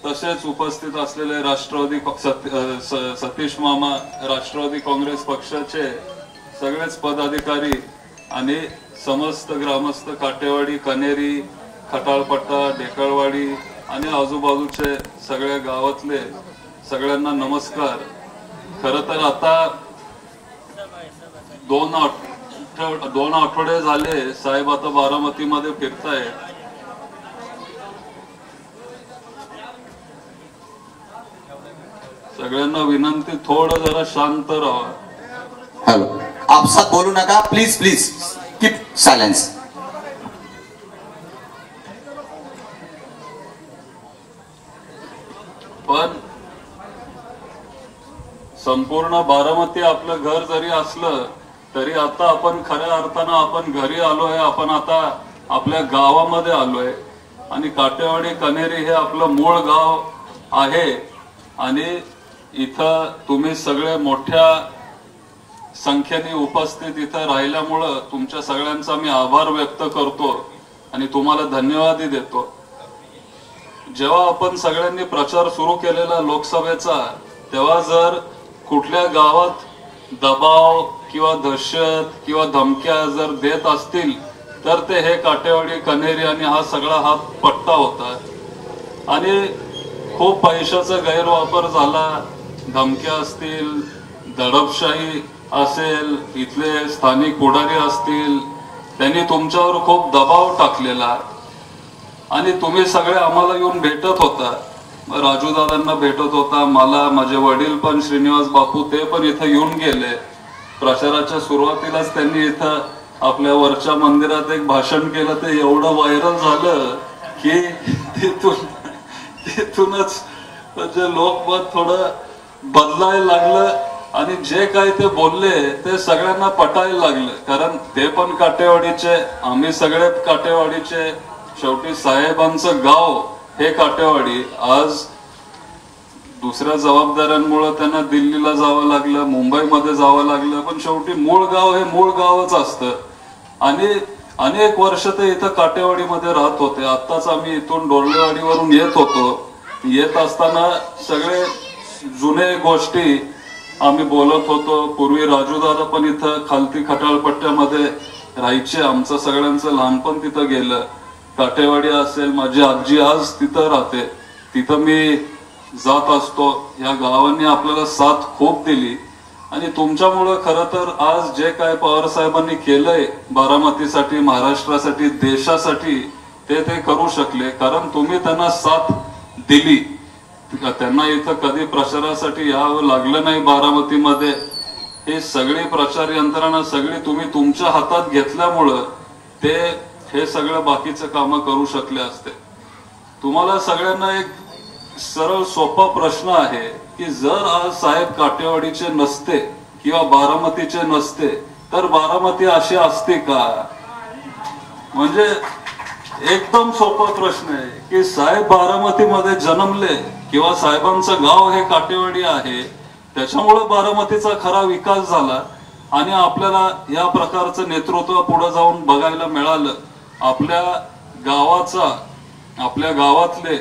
तसेच उपस्थित असलेले राष्ट्रवादी सतीश मामा, राष्ट्रवादी काँग्रेस पक्षाचे सगळेच पदाधिकारी आणि समस्त ग्रामस्थ काटेवाडी, कनेरी, खटाळपट्टा, डेकळवाडी आणि आजूबाजूचे सगळ्या गावातले सगळ्यांना नमस्कार। खरं तर आता दोन आठवडे झाले साहेब आता बारामतीमध्ये फिरतायत। सगळ्यांना विनंती, थोडं जरा शांत राहा। हॅलो, आपसात बोलू नका प्लीज, प्लीज कीप सायलेन्स। पण संपूर्ण बारामती आपलं घर जरी असलं तरी आता आपण खऱ्या अर्थानं आपण घरी आलोय, आपण आता आपल्या गावामध्ये आलोय आणि काटेवाडी कनेरी हे आपलं मूळ गाव आहे आणि इथं तुम्ही सगळे मोठ्या संख्येने उपस्थित इथं राहिल्यामुळं तुमच्या सगळ्यांचा मी आभार व्यक्त करतो आणि तुम्हाला धन्यवादही देतो। जेव्हा आपण सगळ्यांनी प्रचार सुरू केलेला लोकसभेचा, तेव्हा जर कुठल्या गावात दबाव किंवा दहशत किंवा धमक्या जर देत असतील तर ते हे काटेवाडी, कनेरी आणि हा पट्टा होता आणि खूप पैशाचा गैरवापर झाला। धमक्या असतील, दडपशाही असेल, इथले स्थानिक पुढारी असतील, त्यांनी तुमच्यावर खूप दबाव टाकलेला आणि तुम्ही सगळे आम्हाला येऊन भेटत होता। राजू दादांना भेटत होता, मला, माझे वडील पण, श्रीनिवास बापू ते पण इथं येऊन गेले। प्रचाराच्या सुरुवातीलाच त्यांनी इथं आपल्या वरच्या मंदिरात एक भाषण केलं, ते एवढं व्हायरल झालं की तिथूनच म्हणजे लोकमत थोडं बदलायला लागलं आणि जे काही ते बोलले ते सगळ्यांना पटायला लागलं, कारण ते पण काटेवाडीचे, आम्ही सगळे काटेवाडीचे। शेवटी साहेबांचं गाव हे काटेवाडी। आज दुसऱ्या जबाबदाऱ्यांमुळे त्यांना दिल्लीला जावं लागलं, मुंबईमध्ये जावं लागलं, पण शेवटी मूळ गाव हे मूळ गावच असतं आणि अनेक वर्ष ते इथं काटेवाडीमध्ये राहत होते। आत्ताच आम्ही इथून डोर्लेवाडीवरून येत होतो, येत असताना सगळे जुने गोष्टी आम्ही बोलत होतो। पूर्वी राजूदादा पण इथं खालती खटाळपट्ट्यामध्ये राहायचे, आमचं सगळ्यांचं लहानपण तिथं गेलं। काटेवाडी असेल, माझी आजी आज तिथं राहते, तिथं मी जात असतो। या गावांनी आपल्याला साथ खूप दिली आणि तुमच्यामुळं खरं तर आज जे काय पवार साहेबांनी केलंय बारामतीसाठी, महाराष्ट्रासाठी, देशासाठी ते करू शकले, कारण तुम्ही त्यांना साथ दिली। त्यांना इथं कधी प्रचारासाठी यावं लागलं नाही बारामतीमध्ये। हे सगळी प्रचार यंत्रणा सगळी तुम्ही तुमच्या हातात घेतल्यामुळं ते हे सगळं बाकीचं काम करू शकले असते। तुम्हाला सगळ्यांना एक सरळ सोपा प्रश्न आहे की जर आज साहेब काटेवाडीचे नसते किंवा बारामतीचे नसते तर बारामती अशी असते का? म्हणजे एकदम सोपा प्रश्न आहे की साहेब बारामतीमध्ये जन्मले किंवा साहेबांचं गाव हे काटेवाडी आहे, त्याच्यामुळे बारामतीचा खरा विकास झाला आणि आपल्याला या प्रकारचं नेतृत्व पुढे जाऊन बघायला मिळालं। आपल्या गावातले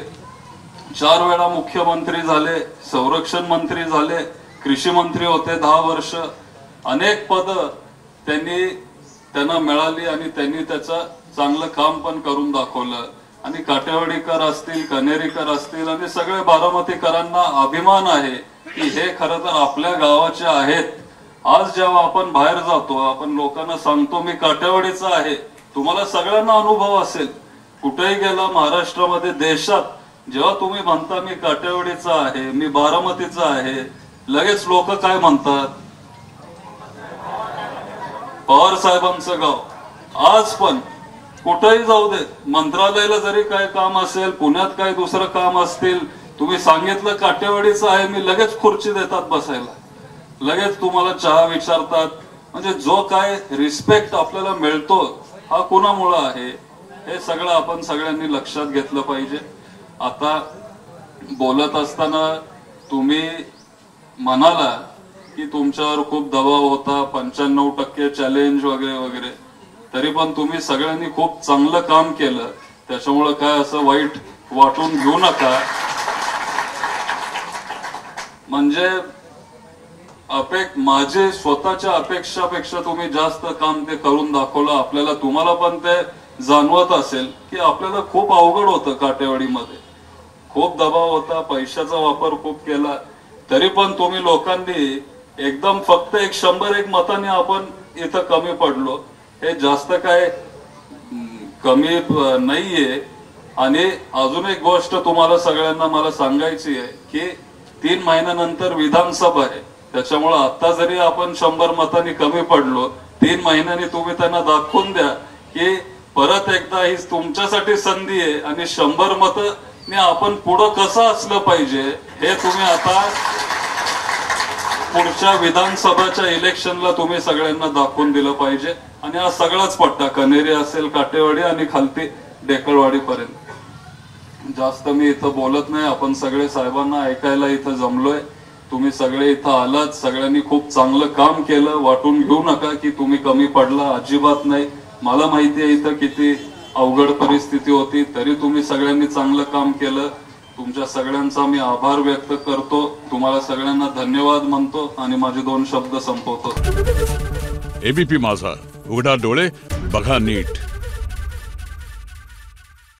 4 वेळा मुख्यमंत्री झाले, संरक्षण मंत्री झाले, कृषी मंत्री होते 10 वर्ष, अनेक पद त्यांना मिळाली आणि त्यांनी त्याचं चांगलं काम पण करून दाखवलं आणि काटेवाडीकर असतील, कनेरीकर असतील आणि सगळे बारामतीकरांना अभिमान आहे की हे खरं तर आपल्या गावाचे आहेत। आज जेव्हा आपण बाहेर जातो, आपण लोकांना सांगतो मी काटेवाडीचा आहे, तुम्हाला सगळ्यांना अनुभव असेल, कुठेही गेला महाराष्ट्रामध्ये, देशात, जेव्हा तुम्ही म्हणता मी काटेवाडीचा आहे, मी बारामतीचा आहे, लगेच लोक काय म्हणतात? पवार साहेबांचं गाव। आज पण कुठेही जाऊ दे, मंत्रालयाला जरी काय काम असेल, पुण्यात काय दुसरं काम असतील, तुम्ही सांगितलं काटेवाडीचं आहे, मी लगेच खुर्ची देतात बसायला, लगेच तुम्हाला चहा विचारतात। म्हणजे जो काय रिस्पेक्ट आपल्याला मिळतो हा कुणामुळे आहे हे सगळं आपण सगळ्यांनी लक्षात घेतलं पाहिजे। आता बोलत असताना तुम्ही म्हणाला की तुमच्यावर खूप दबाव होता, 95% चॅलेंज वगैरे वगैरे, तरी पण तुम्ही सगळ्यांनी खूप चांगलं काम केलं, त्याच्यामुळे काय असं वाईट वाटून घेऊ नका। म्हणजे माझे स्वतःच्या अपेक्षापेक्षा तुम्ही जास्त काम ते करून दाखवलं. आपल्याला तुम्हाला पण ते जाणवत असेल की आपल्याला खूप अवघड होतं काटेवाडीमध्ये, खूप दबाव होता, पैशाचा वापर खूप केला, तरी पण तुम्ही लोकांनी एकदम फक्त 101 मतांनी आपण इथं कमी पडलो. हे जास्त काय कमी नाहीये. आणि अजून एक गोष्ट तुम्हाला सगळ्यांना मला सांगायची आहे की 3 महिन्यानंतर विधानसभा आहे. त्याच्यामुळे आता जरी आपण 100 मतांनी कमी पडलो, 3 महिन्यांनी तुम्ही त्यांना दाखवून द्या की परत एकदा ही तुमच्यासाठी संधी आहे आणि 100 मतांनी आपण पुढं कसं असलं पाहिजे हे तुम्ही आता पुढच्या विधानसभाच्या इलेक्शनला तुम्ही सगळ्यांना दाखवून दिलं पाहिजे. आणि हा सगळाच पट्टा कनेरी असेल, काटेवाडी आणि खालती डेकळवाडी पर्यंत. जास्त मी इथं बोलत नाही. आपण सगळे साहेबांना ऐकायला इथं जमलोय. तुम्ही सगळे इथं आलात, सगळ्यांनी खूप चांगलं काम केलं. वाटून घेऊ नका की तुम्ही कमी पडला, अजिबात नाही. मला माहिती आहे इथं किती अवघड परिस्थिती होती, तरी तुम्ही सगळ्यांनी चांगलं काम केलं. तुमच्या सगळ्यांचा मी आभार व्यक्त करतो. तुम्हाला सगळ्यांना धन्यवाद म्हणतो आणि माझे 2 शब्द संपवतो. एबीपी माझा, उघडा डोळे बघा नीट.